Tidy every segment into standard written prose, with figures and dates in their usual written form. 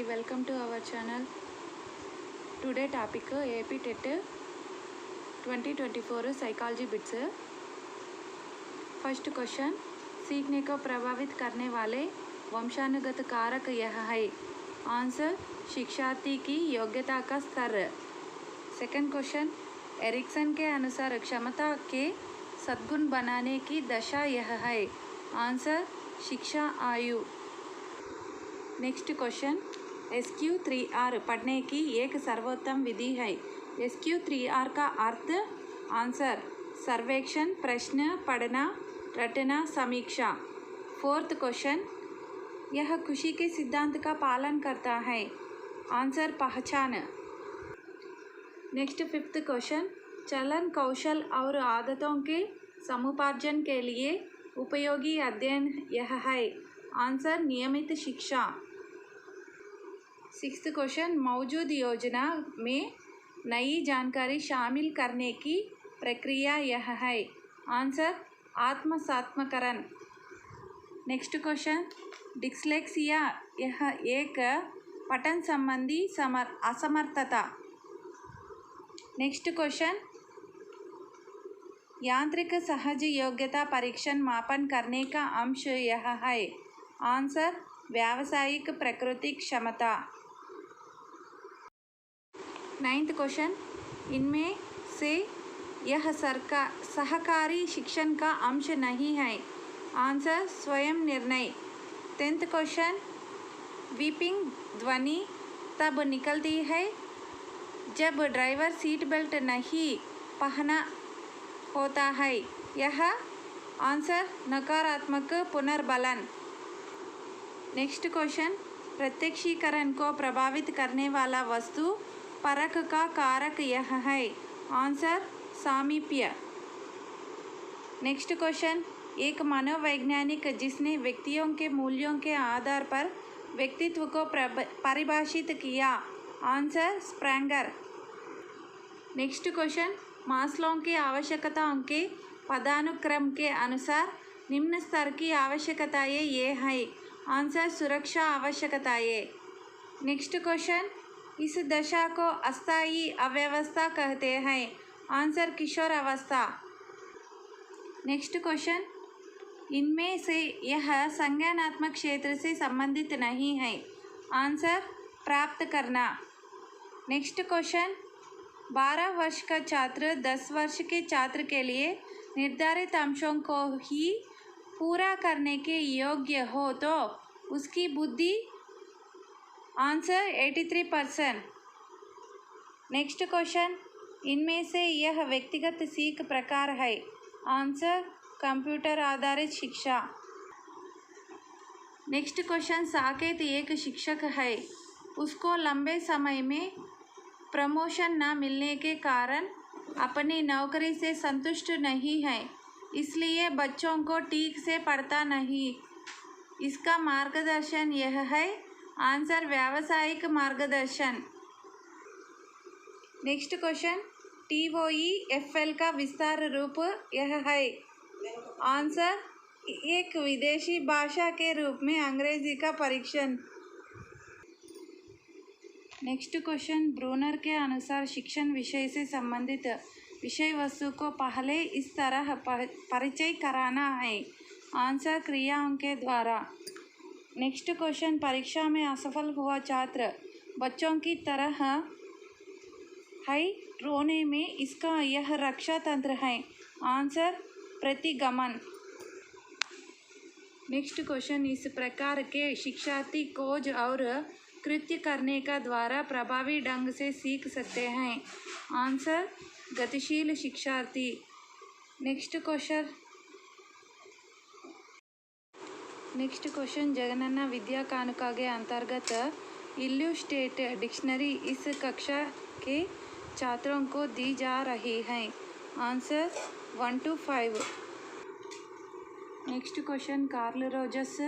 welcome to our channel. Today topic AP TET 2024 psychology bits. First question, सीखने को प्रभावित करने वाले वंशानुगत कारक यह है. आंसर, शिक्षार्थी की योग्यता का स्तर. सेकंड क्वेश्चन, एरिक्सन के अनुसार क्षमता के सद्गुण बनाने की दशा यह है. आंसर, शिक्षा आयु. नेक्स्ट क्वेश्चन, SQ3R पढ़ने की एक सर्वोत्तम विधि है. SQ3R का अर्थ. आंसर, सर्वेक्षण, प्रश्न, पढ़ना, रटना, समीक्षा. फोर्थ क्वेश्चन, यह खुशी के सिद्धांत का पालन करता है. आंसर, पहचान. नेक्स्ट फिफ्थ क्वेश्चन, चलन, कौशल और आदतों के समुपार्जन के लिए उपयोगी अध्ययन यह है. आंसर, नियमित शिक्षा. सिक्स्थ क्वेश्चन, मौजूद योजना में नई जानकारी शामिल करने की प्रक्रिया यह है. आंसर, आत्मसात्मकरण. नेक्स्ट क्वेश्चन, डिस्लेक्सिया यह एक पठन संबंधी असमर्थता. नेक्स्ट क्वेश्चन, यांत्रिक सहज योग्यता परीक्षण मापन करने का अंश यह है. आंसर, व्यावसायिक प्राकृतिक क्षमता. नाइन्थ क्वेश्चन, इनमें से यह सहकारी शिक्षण का अंश नहीं है. आंसर, स्वयं निर्णय. टेंथ क्वेश्चन, बीपिंग ध्वनि तब निकलती है जब ड्राइवर सीट बेल्ट नहीं पहना होता है. यह. आंसर, नकारात्मक पुनर्बलन. नेक्स्ट क्वेश्चन, प्रत्यक्षीकरण को प्रभावित करने वाला वस्तु परख का कारक यह है. आंसर, सामीप्य. नेक्स्ट क्वेश्चन, एक मनोवैज्ञानिक जिसने व्यक्तियों के मूल्यों के आधार पर व्यक्तित्व को परिभाषित किया. आंसर, स्प्रैंगर. नेक्स्ट क्वेश्चन, मास्लो की आवश्यकताओं के पदानुक्रम के अनुसार निम्न स्तर की आवश्यकताएं ये हैं. आंसर, सुरक्षा आवश्यकताएं. नेक्स्ट क्वेश्चन, इस दशा को अस्थायी अव्यवस्था कहते हैं. आंसर, किशोर अवस्था. नेक्स्ट क्वेश्चन, इनमें से यह संज्ञानात्मक क्षेत्र से संबंधित नहीं है. आंसर, प्राप्त करना. नेक्स्ट क्वेश्चन, 12 वर्ष का छात्र 10 वर्ष के छात्र के लिए निर्धारित अंशों को ही पूरा करने के योग्य हो तो उसकी बुद्धि. आंसर, 83%. नेक्स्ट क्वेश्चन, इनमें से यह व्यक्तिगत सीख प्रकार है. आंसर, कंप्यूटर आधारित शिक्षा. नेक्स्ट क्वेश्चन, साकेत एक शिक्षक है. उसको लंबे समय में प्रमोशन न मिलने के कारण अपनी नौकरी से संतुष्ट नहीं है, इसलिए बच्चों को ठीक से पढ़ता नहीं. इसका मार्गदर्शन यह है. आंसर, व्यावसायिक मार्गदर्शन. नेक्स्ट क्वेश्चन, TOEFL का विस्तार रूप यह है. आंसर, एक विदेशी भाषा के रूप में अंग्रेजी का परीक्षण. नेक्स्ट क्वेश्चन, ब्रूनर के अनुसार शिक्षण विषय से संबंधित विषय वस्तु को पहले इस तरह परिचय कराना है. आंसर, क्रियाओं के द्वारा. नेक्स्ट क्वेश्चन, परीक्षा में असफल हुआ छात्र बच्चों की तरह है रोने में इसका यह रक्षा तंत्र है. आंसर, प्रतिगमन. नेक्स्ट क्वेश्चन, इस प्रकार के शिक्षार्थी खोज और कृत्य करने का द्वारा प्रभावी ढंग से सीख सकते हैं. आंसर, गतिशील शिक्षार्थी. नेक्स्ट क्वेश्चन, जगनन्ना विद्या कानुका के अंतर्गत इल्यूस्ट्रेट डिक्शनरी इस कक्षा के छात्रों को दी जा रही है. Answer, 1 to 5. Next question, Carl Rogers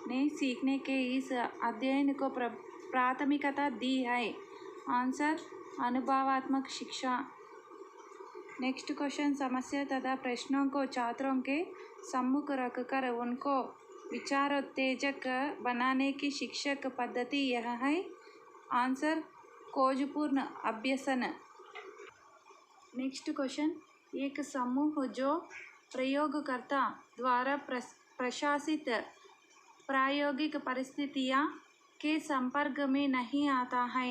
ने सीखने के इस अध्ययन को प्राथमिकता दी है. आंसर, अनुभवात्मक शिक्षा. नेक्स्ट क्वेश्चन, समस्या तथा प्रश्नों को छात्रों के सम्मुख रखकर उनको विचारोत्तेजक बनाने की शिक्षक पद्धति यह है। आंसर खोजपूर्ण अभ्यसन। नेक्स्ट क्वेश्चन, एक समूह जो प्रयोगकर्ता द्वारा प्रशासित प्रायोगिक परिस्थितियाँ के संपर्क में नहीं आता है।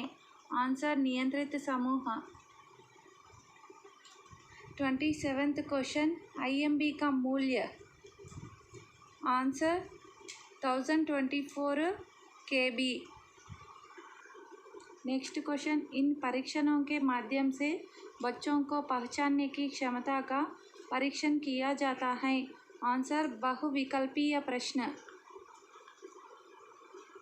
आंसर नियंत्रित समूह। 27th क्वेश्चन, IMB का मूल्य। Answer 1024 KB। नेक्स्ट क्वेश्चन, इन परीक्षणों के माध्यम से बच्चों को पहचानने की क्षमता का परीक्षण किया जाता है। आंसर बहुविकल्पीय प्रश्न।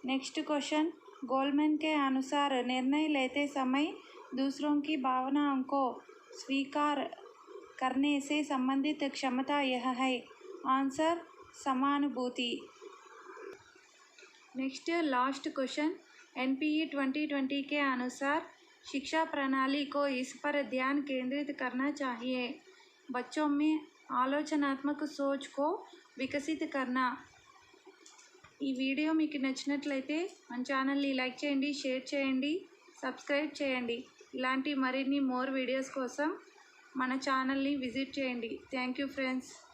नेक्स्ट क्वेश्चन, गोलमैन के अनुसार निर्णय लेते समय दूसरों की भावनाओं को स्वीकार करने से संबंधित क्षमता यह है। आंसर समानुभूति। नेक्स्ट लास्ट क्वेश्चन, NPE 2020 के अनुसार शिक्षा प्रणाली को इस पर ध्यान केंद्रित करना चाहिए। बच्चों में आलोचनात्मक सोच को विकसित करना। ఈ వీడియో మీకు నచ్చినట్లయితే మన ఛానల్ని లైక్ చేయండి, షేర్ చేయండి, సబ్స్క్రైబ్ చేయండి. ఇలాంటి మరిన్ని మోర్ వీడియోస్ కోసం మన ఛానల్ని విజిట్ చేయండి. Thank you friends.